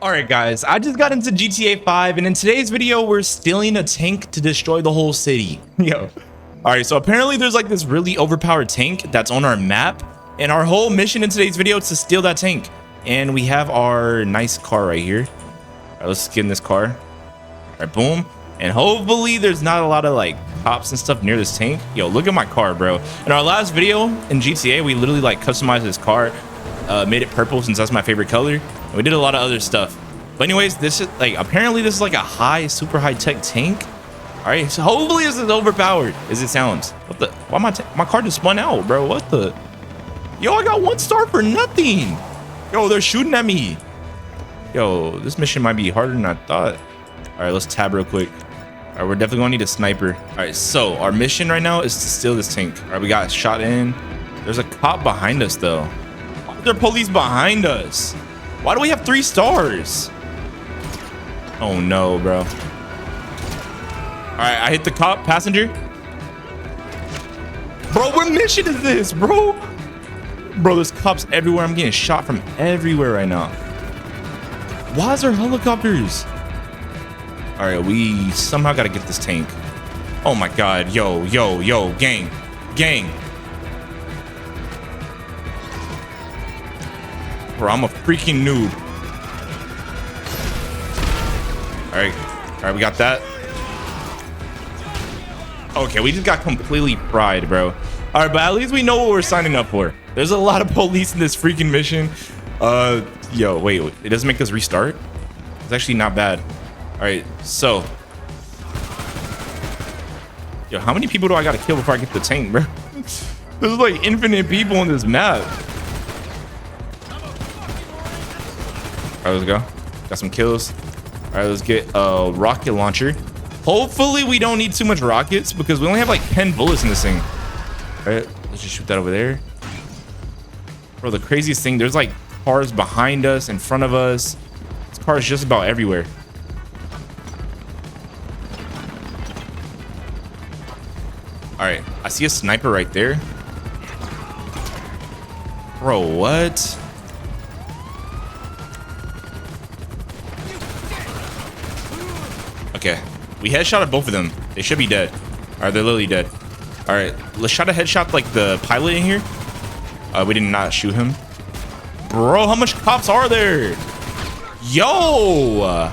All right, guys, I just got into GTA 5, and in today's video, we're stealing a tank to destroy the whole city. Yo. All right, so apparently there's like this really overpowered tank that's on our map, and our whole mission in today's video is to steal that tank. And we have our nice car right here. All right, let's get in this car. All right, boom. And hopefully there's not a lot of like cops and stuff near this tank. Yo, look at my car, bro. In our last video in GTA, we literally like customized this car, made it purple since that's my favorite color. And we did a lot of other stuff. But anyways, this is like, apparently this is like a super high tech tank. All right, so hopefully this is overpowered as it sounds. What the, why my car just spun out, bro? What the? Yo, I got 1 star for nothing. Yo, they're shooting at me. Yo, this mission might be harder than I thought. All right, let's tab real quick. All right, we're definitely gonna need a sniper. All right, so our mission right now is to steal this tank. All right, we got shot in. There's a cop behind us though. Why are there police behind us? Why do we have 3 stars? Oh no, bro. All right, I hit the cop passenger. Bro, what mission is this, bro? Bro, there's cops everywhere. I'm getting shot from everywhere right now. Why is there helicopters? All right, we somehow got to get this tank. Oh my God. Yo, gang. Bro, I'm a freaking noob. All right, we got that. Okay, we just got completely fried, bro. All right, but at least we know what we're signing up for. There's a lot of police in this freaking mission. Yo, wait, it doesn't make us restart? It's actually not bad. All right, so. Yo, how many people do I gotta kill before I get the tank, bro? There's like infinite people on this map. All right, let's go. Got some kills. All right, let's get a rocket launcher. Hopefully we don't need too much rockets because we only have like 10 bullets in this thing. All right, let's just shoot that over there. Bro, the craziest thing, there's like cars behind us, in front of us. This car is just about everywhere. All right, I see a sniper right there. Bro, what? Okay, we headshotted both of them. They should be dead. All right, they're literally dead. All right, let's try to headshot like the pilot in here. We did not shoot him. Bro, how much cops are there? Yo,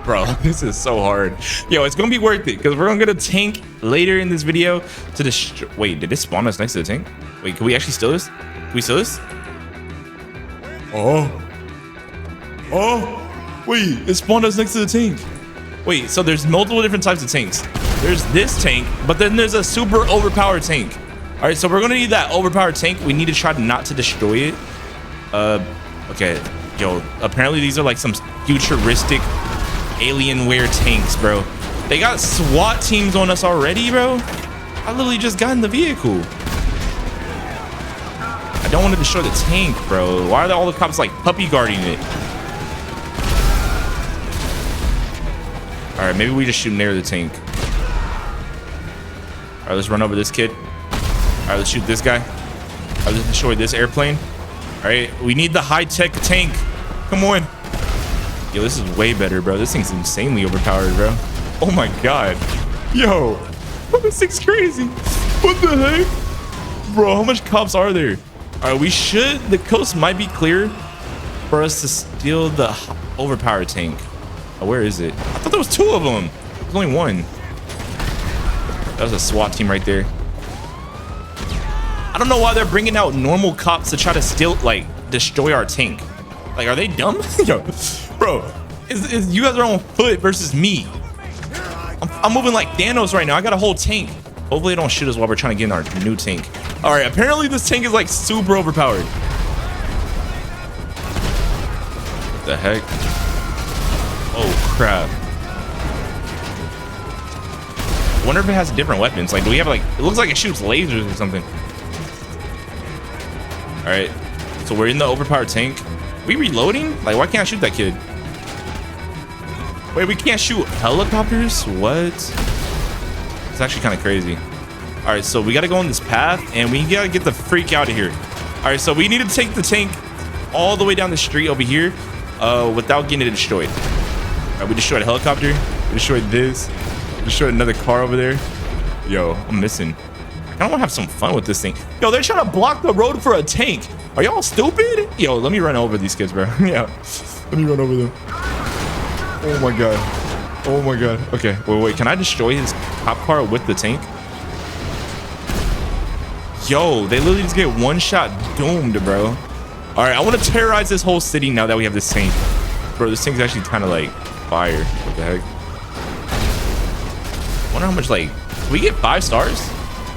bro, this is so hard. Yo, it's gonna be worth it because we're gonna get a tank later in this video to destroy. Wait, did it spawn us next to the tank? Wait, can we actually steal this? Can we steal this? Oh, wait, it spawned us next to the tank. Wait, so there's multiple different types of tanks. There's this tank, but then there's a super overpowered tank. All right, so we're gonna need that overpowered tank. We need to try not to destroy it. Okay, yo, apparently these are like some futuristic Alienware tanks, bro. They got SWAT teams on us already, bro. I literally just got in the vehicle. I don't want to destroy the tank, bro. Why are all the cops like puppy guarding it? All right, maybe we just shoot near the tank. All right, let's run over this kid. All right, let's shoot this guy. All right, let's destroy this airplane. All right, we need the high-tech tank. Come on. Yo, this is way better, bro. This thing's insanely overpowered, bro. Oh my God. Yo, this thing's crazy. What the heck? Bro, how much cops are there? All right, the coast might be clear for us to steal the overpowered tank. Oh, where is it? I thought there was 2 of them. There's only 1. That was a SWAT team right there. I don't know why they're bringing out normal cops to try to steal, like, destroy our tank. Like, are they dumb? Yo, bro, you guys are on foot versus me. I'm moving like Thanos right now. I got a whole tank. Hopefully they don't shoot us while we're trying to get in our new tank. All right, apparently this tank is like super overpowered. What the heck? Oh, crap. I wonder if it has different weapons. Like, do we have like, it looks like it shoots lasers or something. All right, so we're in the overpowered tank. We reloading? Like, why can't I shoot that kid? Wait, we can't shoot helicopters? What? It's actually kind of crazy. All right, so we got to go on this path and we got to get the freak out of here. All right, so we need to take the tank all the way down the street over here. without getting it destroyed. All right, we destroyed a helicopter. We destroyed this. We destroyed another car over there. Yo, I'm missing. I kind of want to have some fun with this thing. Yo, they're trying to block the road for a tank. Are y'all stupid? Yo, let me run over these kids, bro. Yeah, let me run over them. Oh my god. Oh my god. Okay, wait. Can I destroy his cop car with the tank? Yo, they literally just get one shot doomed, bro. All right, I want to terrorize this whole city now that we have this tank. Bro, this thing's actually kind of like fire. What the heck? I wonder how much, like, can we get 5 stars?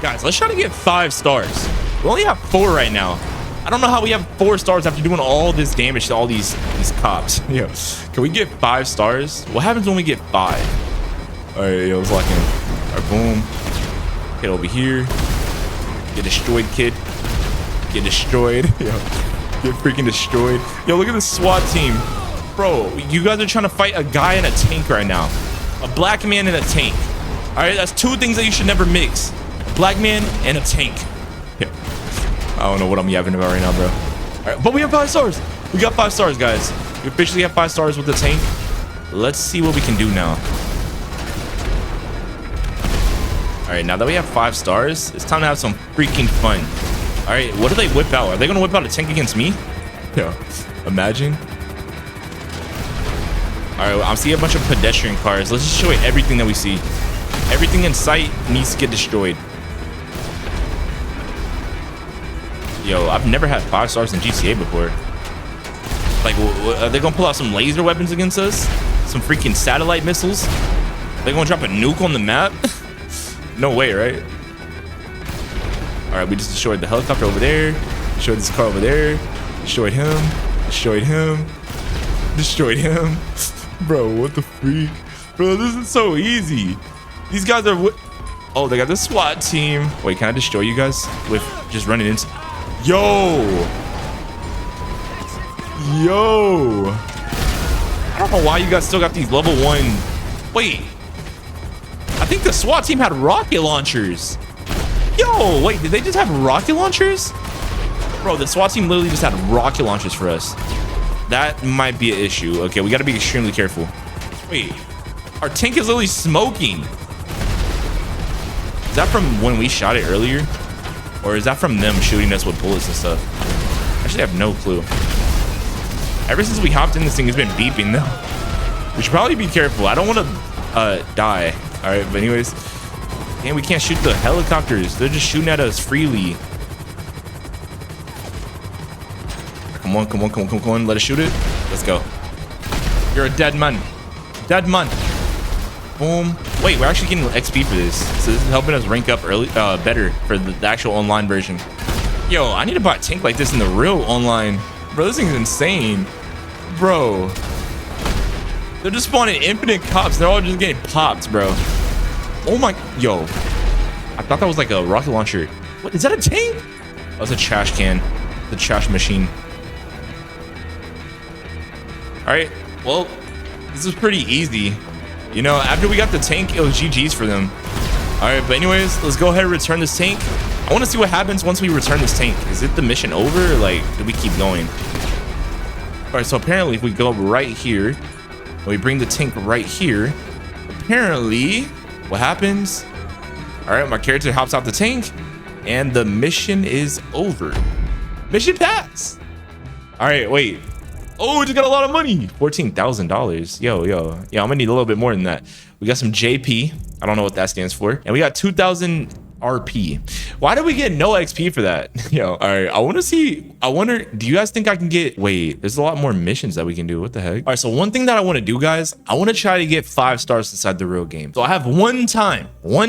Guys, let's try to get 5 stars. We only have 4 right now. I don't know how we have 4 stars after doing all this damage to all these cops. Yo, can we get 5 stars? What happens when we get 5? All right, yo, let's lock in. All right, boom. Get over here. Get destroyed, kid. Get destroyed. Yo, get freaking destroyed. Yo, look at the SWAT team. Bro, you guys are trying to fight a guy in a tank right now. A black man in a tank. All right, that's 2 things that you should never mix. A black man and a tank. Yeah. I don't know what I'm yapping about right now, bro. All right, but we have 5 stars. We got 5 stars, guys. We officially have 5 stars with the tank. Let's see what we can do now. All right, now that we have 5 stars, it's time to have some freaking fun. All right, what do they whip out? Are they gonna whip out a tank against me? Yeah, imagine. All right, I see a bunch of pedestrian cars. Let's destroy everything that we see. Everything in sight needs to get destroyed. Yo, I've never had 5 stars in GTA before. Like, are they gonna pull out some laser weapons against us? Some freaking satellite missiles? They're gonna drop a nuke on the map? No way, right? All right, we just destroyed the helicopter over there. Destroyed this car over there. Destroyed him. Destroyed him. Destroyed him. Bro, what the freak? Bro, this is so easy. These guys are... Oh, they got the SWAT team. Wait, can I destroy you guys with just running into... Yo! Yo! I don't know why you guys still got these level 1... Wait. I think the SWAT team had rocket launchers. Yo, wait, did they just have rocket launchers? Bro, the SWAT team literally just had rocket launchers for us. That might be an issue. Okay, we got to be extremely careful. Wait, our tank is literally smoking. Is that from when we shot it earlier? Or is that from them shooting us with bullets and stuff? I actually have no clue. Ever since we hopped in, this thing has been beeping though. We should probably be careful. I don't want to die. All right, but anyways, man, we can't shoot the helicopters. They're just shooting at us freely. Come on, come on, come on, come on. Let us shoot it. Let's go. You're a dead man. Dead man. Boom. Wait, we're actually getting XP for this. So this is helping us rank up early, better for the actual online version. Yo, I need to buy a tank like this in the real online. Bro, this thing's insane. Bro. They're just spawning infinite cops. They're all just getting popped, bro. Oh my... Yo. I thought that was like a rocket launcher. What? Is that a tank? Oh, it's a trash can. The trash machine. All right. Well, this is pretty easy. You know, after we got the tank, it was GG's for them. All right, but anyways, let's go ahead and return this tank. I want to see what happens once we return this tank. Is it the mission over, or like, do we keep going? All right, so apparently if we go right here, and we bring the tank right here, apparently what happens? All right, my character hops out the tank, and the mission is over. Mission passed. All right, wait. Oh, we just got a lot of money. $14,000. Yo, I'm gonna need a little bit more than that. We got some JP. I don't know what that stands for. And we got 2,000 RP. Why did we get no XP for that? Yo, all right. I want to see. I wonder, do you guys think I can get... Wait, there's a lot more missions that we can do. What the heck? All right, so one thing that I want to do, guys, I want to try to get 5 stars inside the real game. So I have one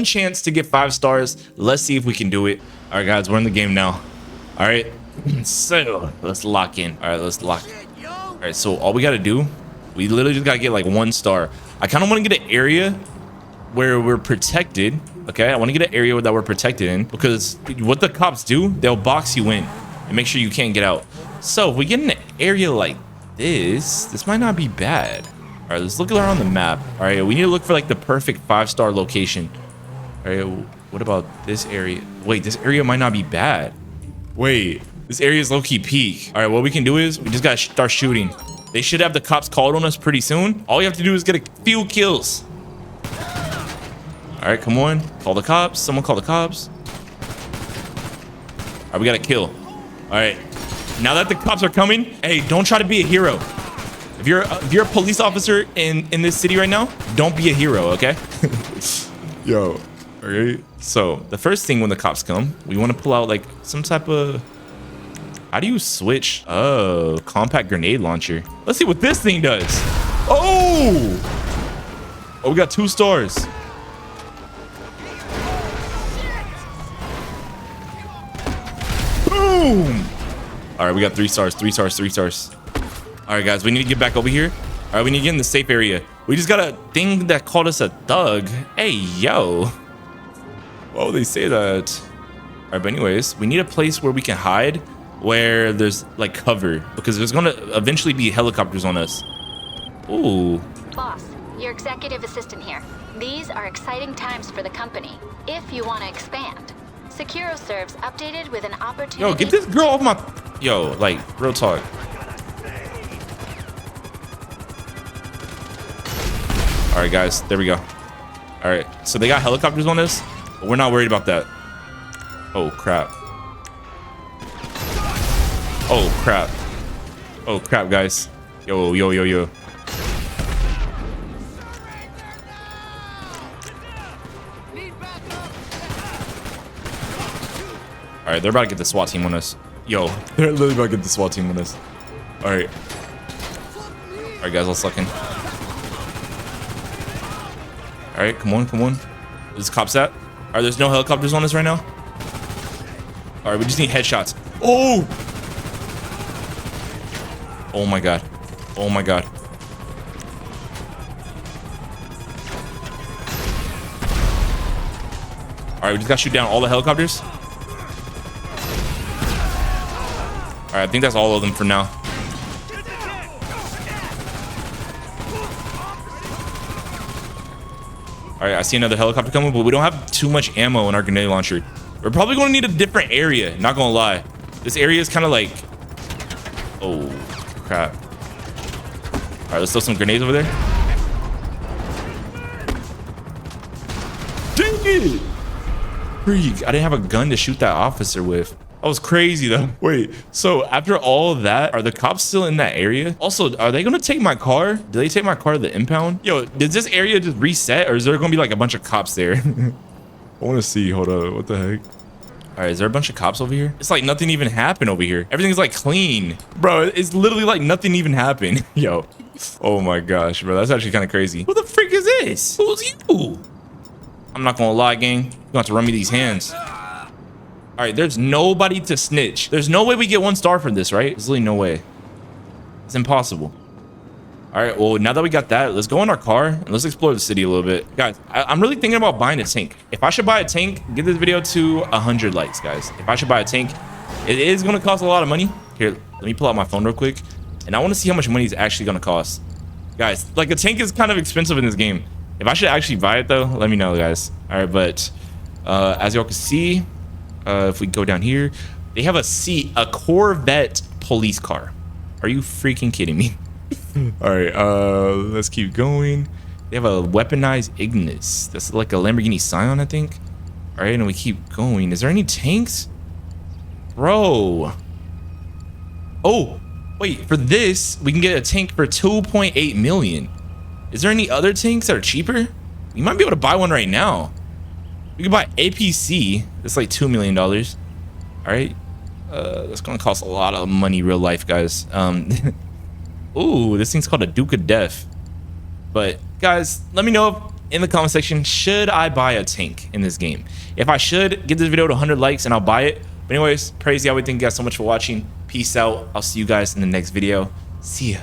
chance to get 5 stars. Let's see if we can do it. All right, guys, we're in the game now. All right. So let's lock in. All right, let's lock in. All right, so all we got to do, we literally just got to get like 1 star. I kind of want to get an area where we're protected. Okay, I want to get an area that we're protected in, because what the cops do, they'll box you in and make sure you can't get out. So if we get in an area like this might not be bad. All right, let's look around the map. All right, we need to look for like the perfect 5-star location. All right, what about this area? Wait, this area might not be bad. Wait, this area is low-key peak. All right, what we can do is we just got to start shooting. They should have the cops called on us pretty soon. All you have to do is get a few kills. All right, come on. Call the cops. Someone call the cops. All right, we got a kill. All right. Now that the cops are coming, hey, don't try to be a hero. If you're a police officer in this city right now, don't be a hero, okay? Yo, all right. So the first thing when the cops come, we want to pull out like some type of, how do you switch? Oh, compact grenade launcher. Let's see what this thing does. Oh, we got 2 stars. Boom. All right, we got 3 stars, 3 stars, 3 stars. All right, guys, we need to get back over here. All right, we need to get in the safe area. We just got a thing that called us a thug. Hey, yo. Why would they say that? All right, but anyways, we need a place where we can hide, where there's like cover, because there's gonna eventually be helicopters on us. Ooh. Boss, your executive assistant here. These are exciting times for the company, if you want to expand. SecuroServe's updated with an opportunity. Yo, get this girl off my... Yo, like, real talk. All right, guys, there we go. All right, so they got helicopters on us, but we're not worried about that. Oh, crap. Oh, crap. Oh, crap, guys. Yo, yo, yo, yo. All right, they're about to get the SWAT team on us. Yo, they're literally about to get the SWAT team on us. All right. All right, guys, let's look in. All right, come on, come on. Where's the cops at? All right, there's no helicopters on us right now. All right, we just need headshots. Oh! Oh my God. Oh my God. All right, we just gotta shoot down all the helicopters. All right, I think that's all of them for now. All right, I see another helicopter coming, but we don't have too much ammo in our grenade launcher. We're probably going to need a different area, not gonna lie. This area is kind of like... Oh, crap. All right, let's throw some grenades over there. Dang it! Freak, I didn't have a gun to shoot that officer with. That was crazy though. Wait, so after all of that, are the cops still in that area? Also, are they gonna take my car? Do they take my car to the impound? Yo, did this area just reset, or is there gonna be like a bunch of cops there? I wanna see, hold up, what the heck? All right, is there a bunch of cops over here? It's like nothing even happened over here. Everything's like clean. Bro, it's literally like nothing even happened. Yo, oh my gosh, bro, that's actually kind of crazy. Who the freak is this? Who's you? I'm not gonna lie, gang. You're gonna have to run me these hands. All right, there's nobody to snitch. There's no way we get 1 star for this, right? There's literally no way. It's impossible. All right, well, now that we got that, let's go in our car and let's explore the city a little bit. Guys, I'm really thinking about buying a tank. If I should buy a tank, give this video to 100 likes, guys. If I should buy a tank, it is gonna cost a lot of money. Here, let me pull out my phone real quick. And I wanna see how much money it's actually gonna cost. Guys, like a tank is kind of expensive in this game. If I should actually buy it though, let me know, guys. All right, but as y'all can see, if we go down here, they have a Corvette police car. Are you freaking kidding me? All right, let's keep going. They have a weaponized Ignis. That's like a Lamborghini Scion, I think. All right, and we keep going. Is there any tanks? Bro. Oh, wait, for this, we can get a tank for 2.8 million. Is there any other tanks that are cheaper? You might be able to buy one right now. We can buy APC. It's like $2 million. All right. That's going to cost a lot of money real life, guys. Ooh, this thing's called a Duke of Death. But, guys, let me know in the comment section, should I buy a tank in this game? If I should, give this video to 100 likes and I'll buy it. But anyways, crazy. I would thank you guys so much for watching. Peace out. I'll see you guys in the next video. See ya.